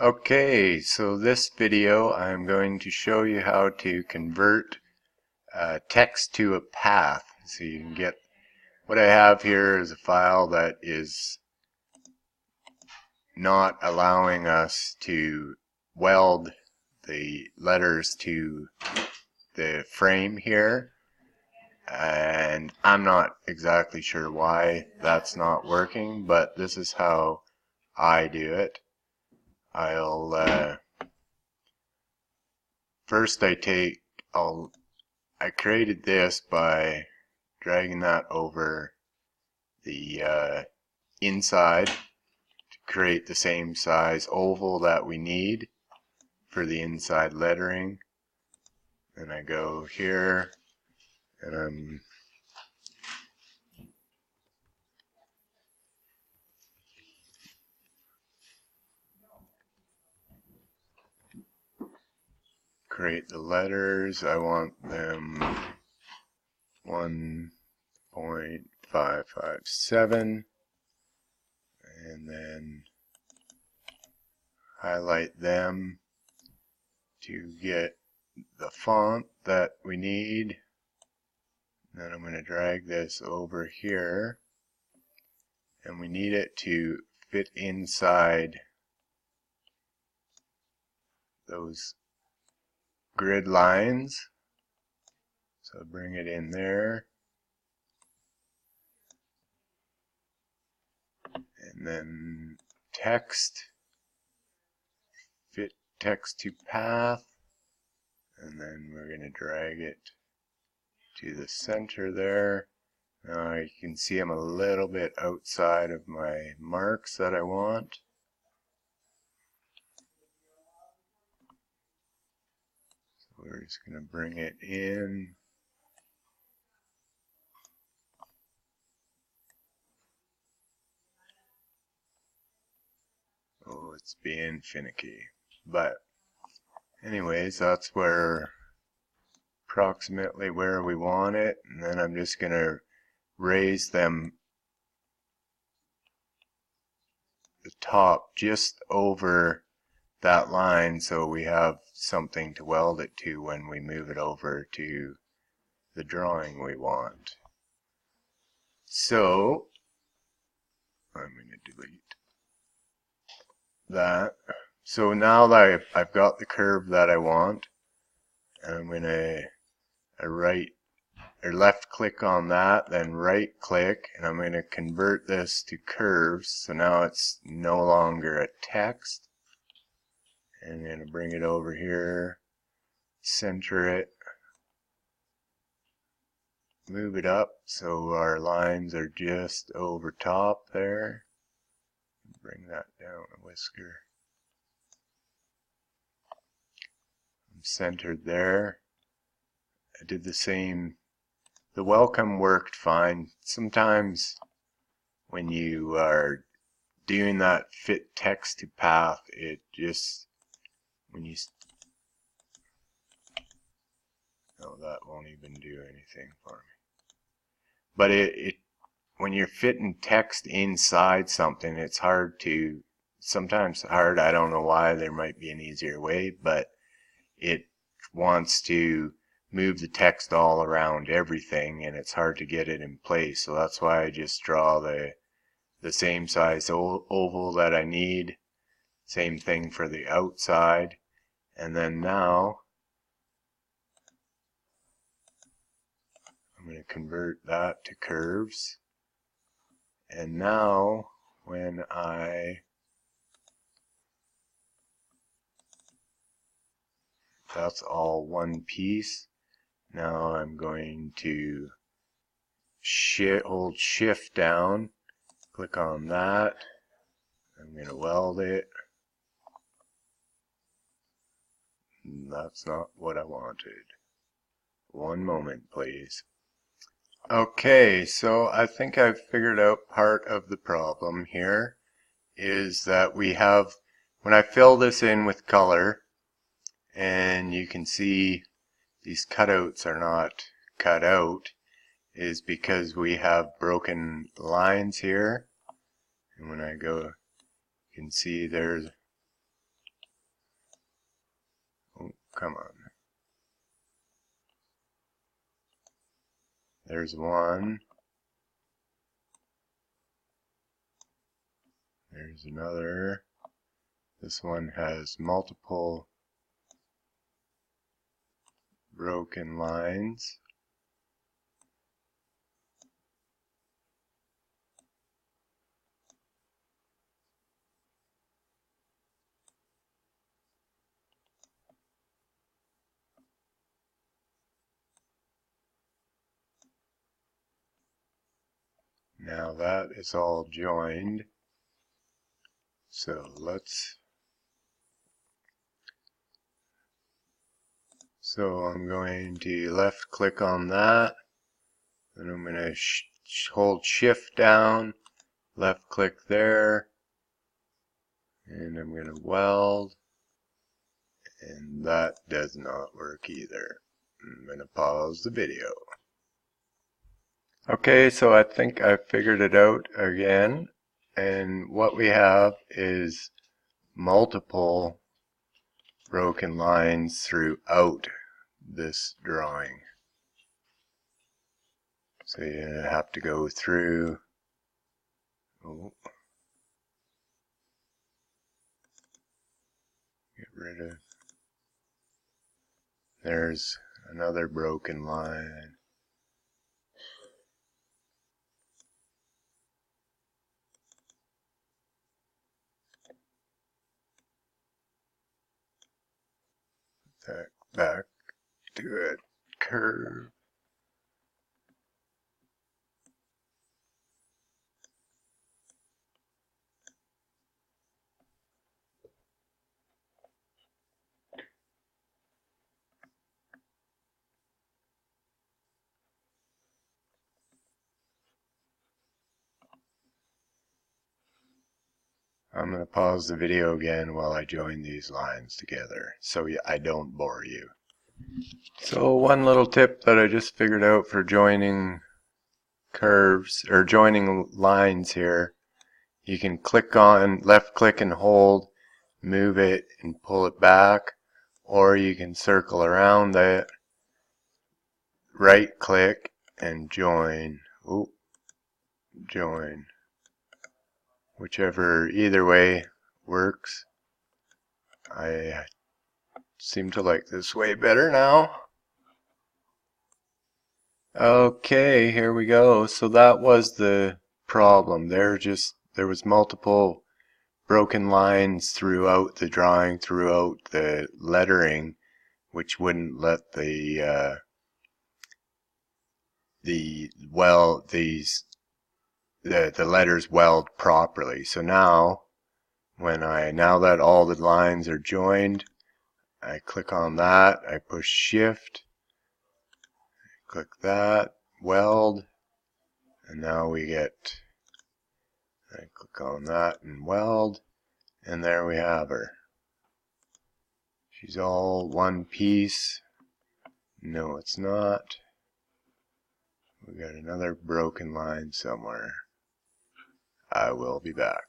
Okay, so this video I'm going to show you how to convert text to a path. So you can get, what I have here is a file that is not allowing us to weld the letters to the frame here, and I'm not exactly sure why that's not working, but this is how I do it. First I created this by dragging that over the inside to create the same size oval that we need for the inside lettering. And I go here and I'm create the letters. I want them 1.557 and then highlight them to get the font that we need. Then I'm going to drag this over here, and we need it to fit inside those grid lines. So bring it in there, and then text, fit text to path, and then we're going to drag it to the center there. Now you can see I'm a little bit outside of my marks that I want. So we're just going to bring it in. Oh, it's being finicky. But anyways, that's approximately where we want it, and then I'm just going to raise them the top just over that line so we have something to weld it to when we move it over to the drawing we want. So I'm going to delete that. So now that I've got the curve that I want, I'm going to left click on that, then right click, and I'm going to convert this to curves. So now it's no longer a text. And I'm going to bring it over here, center it, move it up so our lines are just over top there. Bring that down a whisker. I'm centered there. I did the same. The welcome worked fine. Sometimes when you are doing that fit text to path, it just, no, that won't even do anything for me. But when you're fitting text inside something, it's sometimes hard, I don't know why, there might be an easier way, but it wants to move the text all around everything, and it's hard to get it in place. So that's why I just draw the same size oval that I need. Same thing for the outside. And then now I'm going to convert that to curves. And now when that's all one piece. Now I'm going to hold shift down, click on that. I'm going to weld it. That's not what I wanted. One moment, please. Okay, so I think I've figured out part of the problem here is that we have, when I fill this in with color, and you can see these cutouts are not cut out, is because we have broken lines here. And when I go, you can see there's come on. There's one. There's another. This one has multiple broken lines. Now that is all joined. So I'm going to left click on that, and I'm going to hold shift down, left click there, and I'm going to weld, and that does not work either. I'm going to pause the video. Okay, so I think I figured it out again, and what we have is multiple broken lines throughout this drawing. So you have to go through. Get rid of. There's another broken line. Back to a curve. I'm going to pause the video again while I join these lines together so I don't bore you. So one little tip that I just figured out for joining curves or joining lines here, you can click on, left click and hold, move it and pull it back, or you can circle around it, right click and join. Join. Whichever, either way works. I seem to like this way better now. Okay, here we go. So that was the problem. There was multiple broken lines throughout the drawing, throughout the lettering, which wouldn't let the letters weld properly. So now that all the lines are joined, I click on that, I push shift, click that, weld, and now we get, I click on that and weld, and there we have her. She's all one piece. No, it's not. We got another broken line somewhere. I will be back.